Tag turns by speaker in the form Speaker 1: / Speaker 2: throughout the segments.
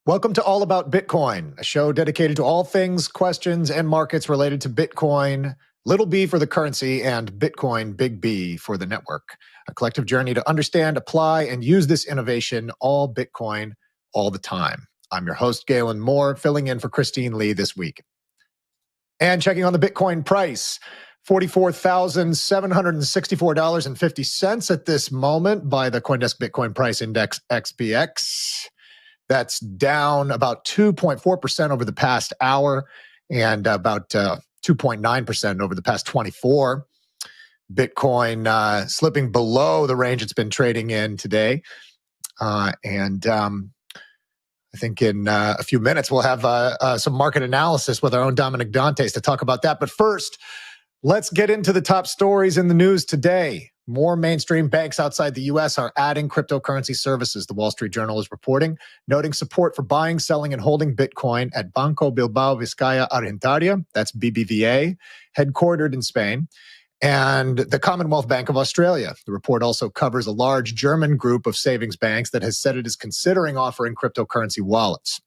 Speaker 1: Welcome to All About Bitcoin, a show dedicated to all things, questions, and markets related to Bitcoin, little b for the currency, and Bitcoin, big B for the network. A collective journey to understand, apply, and use this innovation, all Bitcoin, all the time. I'm your host, Galen Moore, filling in for Christine Lee this week. And checking on the Bitcoin price, $44,764.50 at this moment by the CoinDesk Bitcoin Price Index XBX. That's down about 2.4% over the past hour and about 2.9% over the past 24. Bitcoin slipping below the range it's been trading in today. I think in a few minutes we'll have some market analysis with our own Damanick Dantes to talk about that. But first, let's get into the top stories in the news today. More mainstream banks outside the U.S. are adding cryptocurrency services, the Wall Street Journal is reporting, noting support for buying, selling, and holding Bitcoin at Banco Bilbao Vizcaya Argentaria, that's BBVA, headquartered in Spain, and the Commonwealth Bank of Australia. The report also covers a large German group of savings banks that has said it is considering offering cryptocurrency wallets.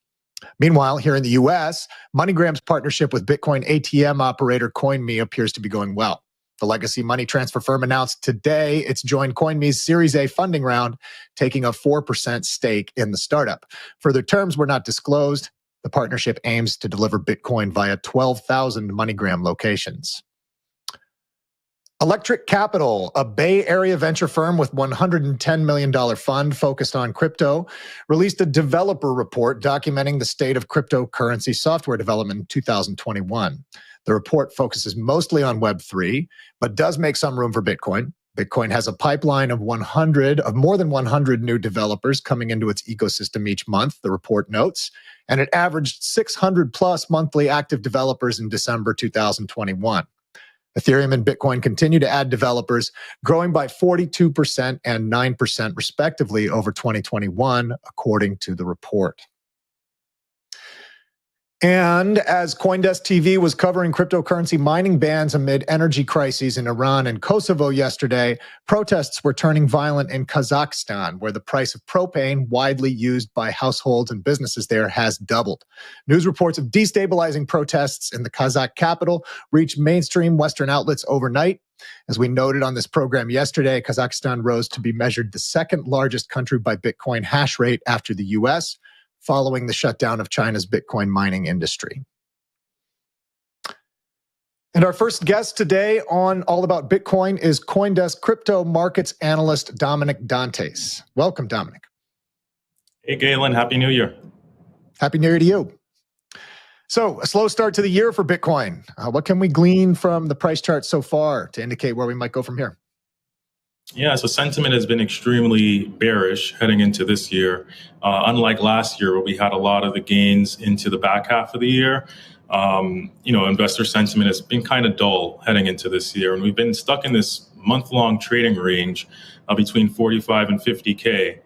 Speaker 1: Meanwhile, here in the U.S., MoneyGram's partnership with Bitcoin ATM operator CoinMe appears to be going well. The legacy money transfer firm announced today it's joined CoinMe's Series A funding round, taking a 4% stake in the startup. Further terms were not disclosed. The partnership aims to deliver Bitcoin via 12,000 MoneyGram locations. Electric Capital, a Bay Area venture firm with $110 million fund focused on crypto, released a developer report documenting the state of cryptocurrency software development in 2021. The report focuses mostly on Web3, but does make some room for Bitcoin. Bitcoin has a pipeline of more than 100 new developers coming into its ecosystem each month, the report notes, and it averaged 600 plus monthly active developers in December 2021. Ethereum and Bitcoin continue to add developers, growing by 42% and 9% respectively over 2021, according to the report. And as CoinDesk TV was covering cryptocurrency mining bans amid energy crises in Iran and Kosovo yesterday, protests were turning violent in Kazakhstan, where the price of propane, widely used by households and businesses there, has doubled. News reports of destabilizing protests in the Kazakh capital reached mainstream Western outlets overnight. As we noted on this program yesterday, Kazakhstan rose to be measured the second largest country by Bitcoin hash rate after the U.S., following the shutdown of China's Bitcoin mining industry. And our first guest today on All About Bitcoin is CoinDesk crypto markets analyst Damanick Dantes. Welcome, Damanick.
Speaker 2: Hey, Galen. Happy New Year.
Speaker 1: Happy New Year to you. So, a slow start to the year for Bitcoin. What can we glean from the price chart so far to indicate where we might go from here?
Speaker 2: Yeah, so sentiment has been extremely bearish heading into this year. Unlike last year, where we had a lot of the gains into the back half of the year, investor sentiment has been kind of dull heading into this year. And we've been stuck in this month-long trading range between 45 and 50K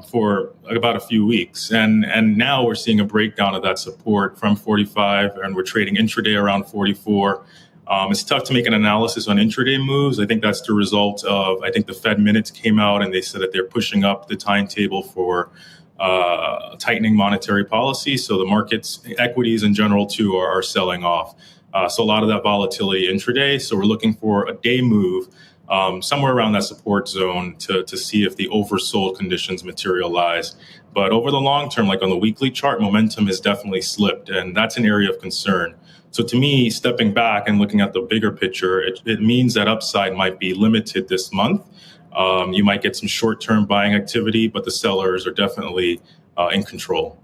Speaker 2: for about a few weeks. And now we're seeing a breakdown of that support from 45, and we're trading intraday around 44. It's tough to make an analysis on intraday moves. I think that's the result of, the Fed minutes came out and they said that they're pushing up the timetable for tightening monetary policy. So the markets, equities in general too, are selling off. So a lot of that volatility intraday. So we're looking for a day move somewhere around that support zone to see if the oversold conditions materialize. But over the long term, like on the weekly chart, momentum has definitely slipped, and that's an area of concern. So to me, stepping back and looking at the bigger picture, it means that upside might be limited this month. You might get some short-term buying activity, but the sellers are definitely in control.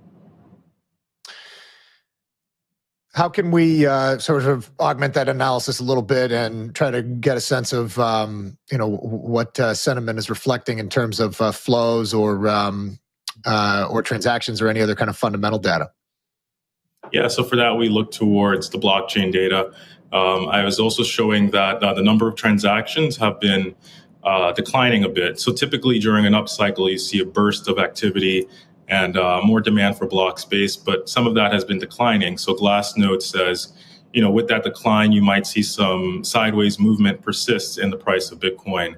Speaker 1: How can we sort of augment that analysis a little bit and try to get a sense of what sentiment is reflecting in terms of flows or transactions or any other kind of fundamental data?
Speaker 2: Yeah, so for that, we look towards the blockchain data. I was also showing that the number of transactions have been declining a bit. So typically during an upcycle, you see a burst of activity and more demand for block space, but some of that has been declining. So Glassnode says, with that decline, you might see some sideways movement persist in the price of Bitcoin.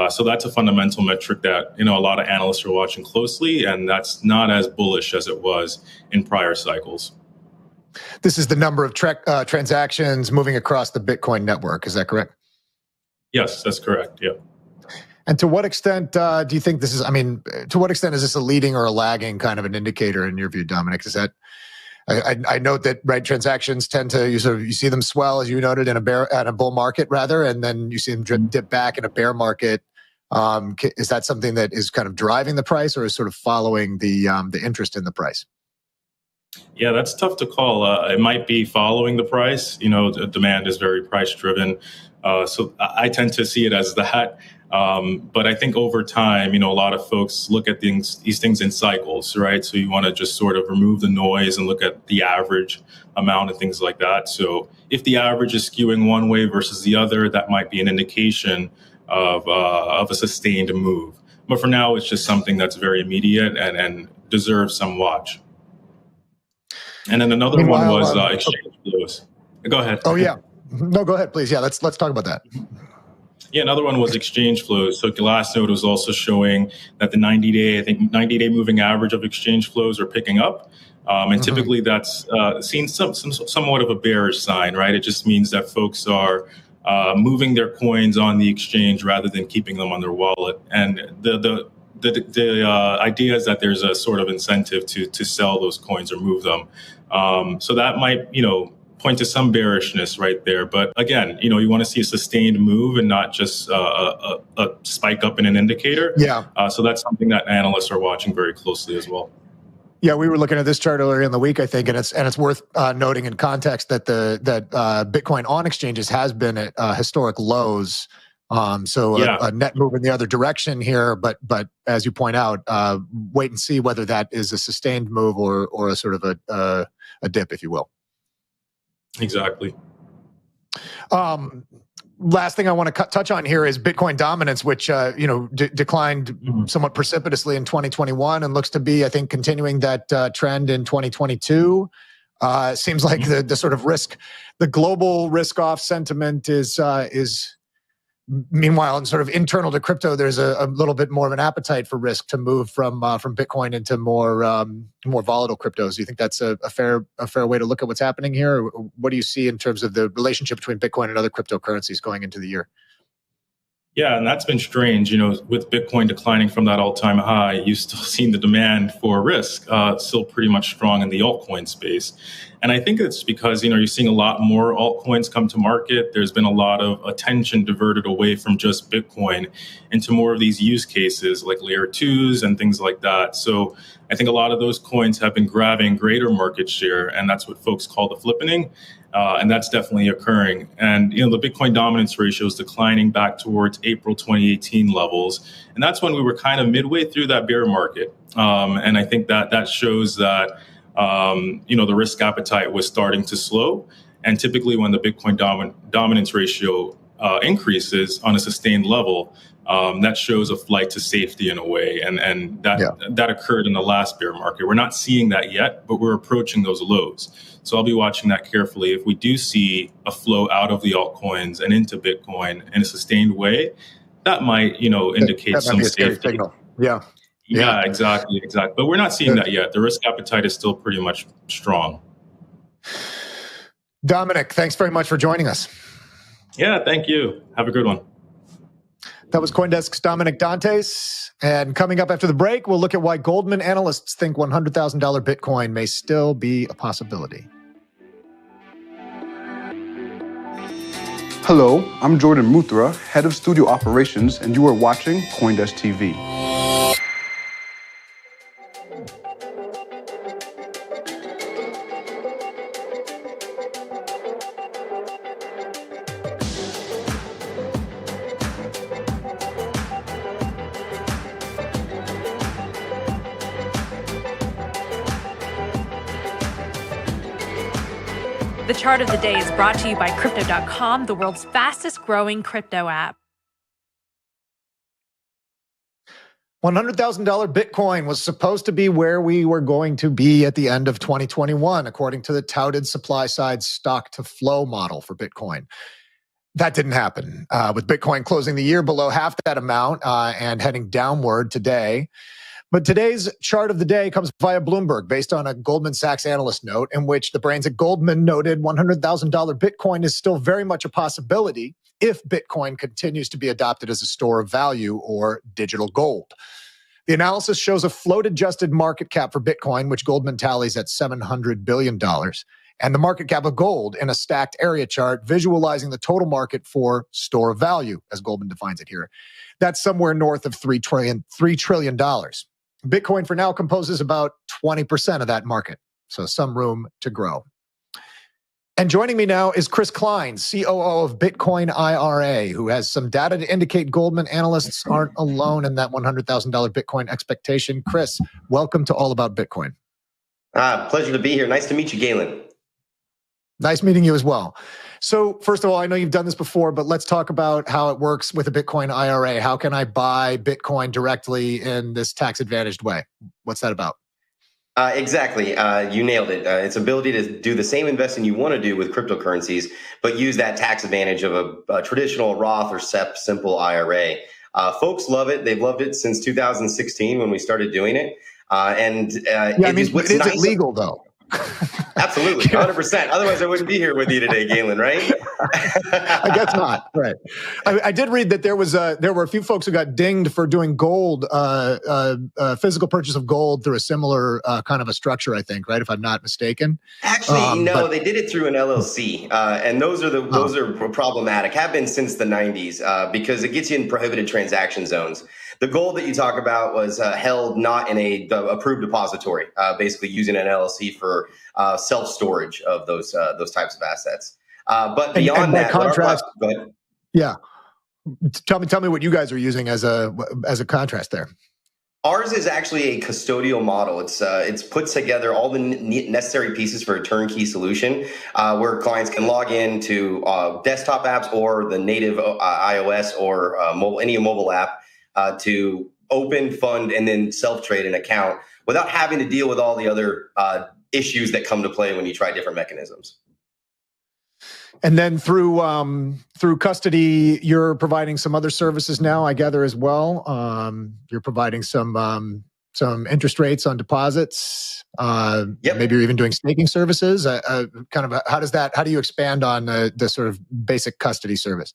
Speaker 2: So that's a fundamental metric that a lot of analysts are watching closely, and that's not as bullish as it was in prior cycles.
Speaker 1: This is the number of transactions moving across the Bitcoin network. Is that correct?
Speaker 2: Yes, that's correct. Yeah.
Speaker 1: And to what extent do you think this is? I mean, to what extent is this a leading or a lagging kind of an indicator in your view, Damanick? Is that I note that transactions tend to you see them swell, as you noted, in a bull market rather, and then you see them dip back in a bear market. Is that something that is kind of driving the price, or is sort of following the interest in the price?
Speaker 2: Yeah, that's tough to call. It might be following the price. The demand is very price driven, so I tend to see it as that. But I think over time, a lot of folks look at these things in cycles, right? So you want to just sort of remove the noise and look at the average amount and things like that. So if the average is skewing one way versus the other, that might be an indication of a sustained move. But for now, it's just something that's very immediate and deserves some watch. And then another one was exchange flows. Go ahead.
Speaker 1: Oh yeah, no, go ahead, please. Yeah, let's talk about that.
Speaker 2: Yeah, another one was exchange flows. So Glassnode was also showing that the 90-day moving average of exchange flows are picking up. And typically that's seen somewhat of a bearish sign, right? It just means that folks are moving their coins on the exchange rather than keeping them on their wallet. And the idea is that there's a sort of incentive to sell those coins or move them. So that might, point to some bearishness right there. But again, you want to see a sustained move and not just a spike up in an indicator.
Speaker 1: Yeah.
Speaker 2: So that's something that analysts are watching very closely as well.
Speaker 1: Yeah, we were looking at this chart earlier in the week, I think, and it's worth noting in context that that Bitcoin on exchanges has been at historic lows. A net move in the other direction here, but as you point out, wait and see whether that is a sustained move or a sort of a dip, if you will.
Speaker 2: Exactly.
Speaker 1: Last thing I want to touch on here is Bitcoin dominance, which declined somewhat precipitously in 2021 and looks to be, I think, continuing that trend in 2022. Seems like the sort of the global risk-off sentiment is meanwhile, in sort of internal to crypto, there's a little bit more of an appetite for risk to move from Bitcoin into more volatile cryptos. Do you think that's a fair way to look at what's happening here? Or what do you see in terms of the relationship between Bitcoin and other cryptocurrencies going into the year?
Speaker 2: Yeah, and that's been strange. With Bitcoin declining from that all-time high, you've still seen the demand for risk still pretty much strong in the altcoin space. And I think it's because, you're seeing a lot more altcoins come to market. There's been a lot of attention diverted away from just Bitcoin into more of these use cases like layer 2s and things like that. So I think a lot of those coins have been grabbing greater market share, and that's what folks call the flippening. And that's definitely occurring. And, the Bitcoin dominance ratio is declining back towards April 2018 levels. And that's when we were kind of midway through that bear market. And I think that shows that, the risk appetite was starting to slow. And typically when the Bitcoin dominance ratio increases on a sustained level, that shows a flight to safety in a way. And that occurred in the last bear market. We're not seeing that yet, but we're approaching those lows. So I'll be watching that carefully. If we do see a flow out of the altcoins and into Bitcoin in a sustained way, that might, indicate
Speaker 1: that
Speaker 2: some
Speaker 1: might be a scary
Speaker 2: safety.
Speaker 1: signal.
Speaker 2: Yeah, exactly. But we're not seeing that yet. The risk appetite is still pretty much strong.
Speaker 1: Damanick, thanks very much for joining us.
Speaker 2: Yeah, thank you. Have a good one.
Speaker 1: That was CoinDesk's Damanick Dantes. And coming up after the break, we'll look at why Goldman analysts think $100,000 Bitcoin may still be a possibility.
Speaker 3: Hello, I'm Jordan Muthra, Head of Studio Operations, and you are watching CoinDesk TV.
Speaker 4: The chart of the day is brought to you by Crypto.com, the world's fastest growing crypto app.
Speaker 1: $100,000 Bitcoin was supposed to be where we were going to be at the end of 2021, according to the touted supply-side stock-to-flow model for Bitcoin. That didn't happen, with Bitcoin closing the year below half that amount and heading downward today. But today's chart of the day comes via Bloomberg based on a Goldman Sachs analyst note in which the brains at Goldman noted $100,000 Bitcoin is still very much a possibility if Bitcoin continues to be adopted as a store of value or digital gold. The analysis shows a float-adjusted market cap for Bitcoin, which Goldman tallies at $700 billion, and the market cap of gold in a stacked area chart visualizing the total market for store of value, as Goldman defines it here. That's somewhere north of $3 trillion. Bitcoin for now composes about 20% of that market, so some room to grow. And joining me now is Chris Kline, COO of Bitcoin IRA, who has some data to indicate Goldman analysts aren't alone in that $100,000 Bitcoin expectation. Chris, welcome to All About Bitcoin.
Speaker 5: Pleasure to be here. Nice to meet you, Galen.
Speaker 1: Nice meeting you as well. So first of all, I know you've done this before, but let's talk about how it works with a Bitcoin IRA. How can I buy Bitcoin directly in this tax-advantaged way? What's that about?
Speaker 5: Exactly. You nailed it. Its ability to do the same investing you want to do with cryptocurrencies, but use that tax advantage of a traditional Roth or SEP simple IRA. Folks love it. They've loved it since 2016 when we started doing it.
Speaker 1: Is it legal though?
Speaker 5: Absolutely, 100%. Otherwise, I wouldn't be here with you today, Galen, right?
Speaker 1: I guess not. Right. I did read that there were a few folks who got dinged for doing gold, physical purchase of gold through a similar kind of a structure, I think, right? If I'm not mistaken.
Speaker 5: Actually, no, they did it through an LLC, and those are problematic. Have been since the 90s because it gets you in prohibited transaction zones. The gold that you talk about was held not in a approved depository, basically using an LLC for self-storage of those types of assets. But beyond that,
Speaker 1: contrast,
Speaker 5: go ahead.
Speaker 1: Yeah, tell me what you guys are using as a contrast there.
Speaker 5: Ours is actually a custodial model. It's puts together all the necessary pieces for a turnkey solution where clients can log in to desktop apps or the native iOS or any mobile app to open, fund, and then self-trade an account without having to deal with all the other issues that come to play when you try different mechanisms.
Speaker 1: And then through custody, you're providing some other services now, I gather, as well. You're providing some interest rates on deposits.
Speaker 5: Yep.
Speaker 1: Maybe you're even doing staking services. How do you expand on the sort of basic custody service?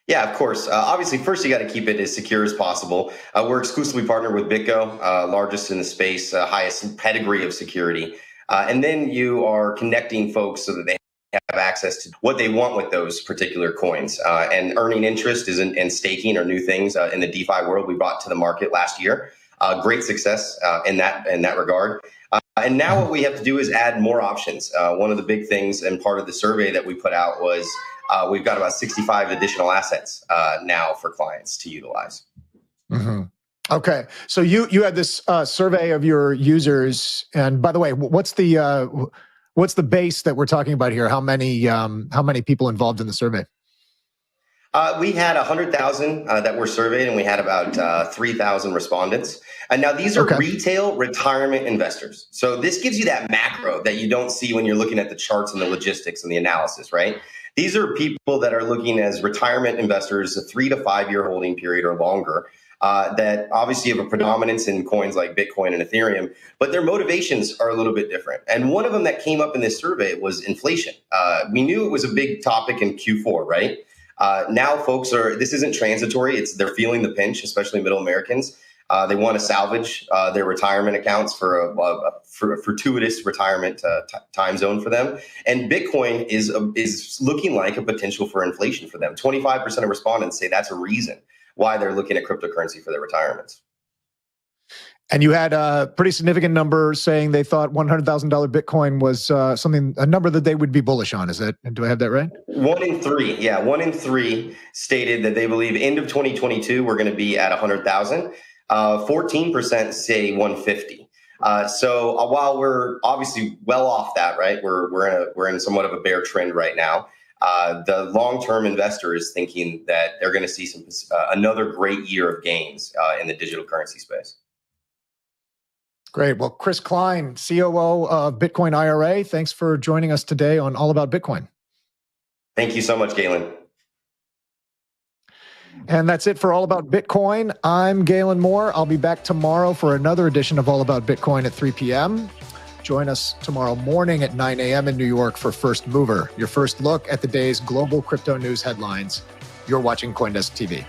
Speaker 5: Yeah, of course. Obviously, first you got to keep it as secure as possible. We're exclusively partnered with BitGo, largest in the space, highest pedigree of security. And then you are connecting folks so that they have access to what they want with those particular coins. And earning interest and staking are new things in the DeFi world we brought to the market last year. Great success in that regard. And now what we have to do is add more options. One of the big things and part of the survey that we put out was we've got about 65 additional assets now for clients to utilize.
Speaker 1: Mm-hmm. Okay, so you had this survey of your users, and by the way, what's the base that we're talking about here? How many people involved in the survey?
Speaker 5: We had 100,000 that were surveyed, and we had about 3,000 respondents. And now these are retail retirement investors. So this gives you that macro that you don't see when you're looking at the charts and the logistics and the analysis, right? These are people that are looking as retirement investors, a 3 to 5 year holding period or longer, that obviously have a predominance in coins like Bitcoin and Ethereum, but their motivations are a little bit different. And one of them that came up in this survey was inflation. We knew it was a big topic in Q4, right? Now folks this isn't transitory. They're feeling the pinch, especially middle Americans. They want to salvage their retirement accounts for a fortuitous retirement time zone for them. And Bitcoin is looking like a potential for inflation for them. 25% of respondents say that's a reason why they're looking at cryptocurrency for their retirements.
Speaker 1: And you had a pretty significant number saying they thought $100,000 Bitcoin was a number that they would be bullish on. Do I have that right?
Speaker 5: 1 in 3. Yeah, 1 in 3 stated that they believe end of 2022, we're going to be at 100,000. 14% say 150. So while we're obviously well off that, right, we're in somewhat of a bear trend right now. The long-term investor is thinking that they're going to see another great year of gains in the digital currency space.
Speaker 1: Great. Well, Chris Kline, COO of Bitcoin IRA, thanks for joining us today on All About Bitcoin.
Speaker 5: Thank you so much, Galen.
Speaker 1: And that's it for All About Bitcoin. I'm Galen Moore. I'll be back tomorrow for another edition of All About Bitcoin at 3 p.m. Join us tomorrow morning at 9 a.m. in New York for First Mover, your first look at the day's global crypto news headlines. You're watching CoinDesk TV.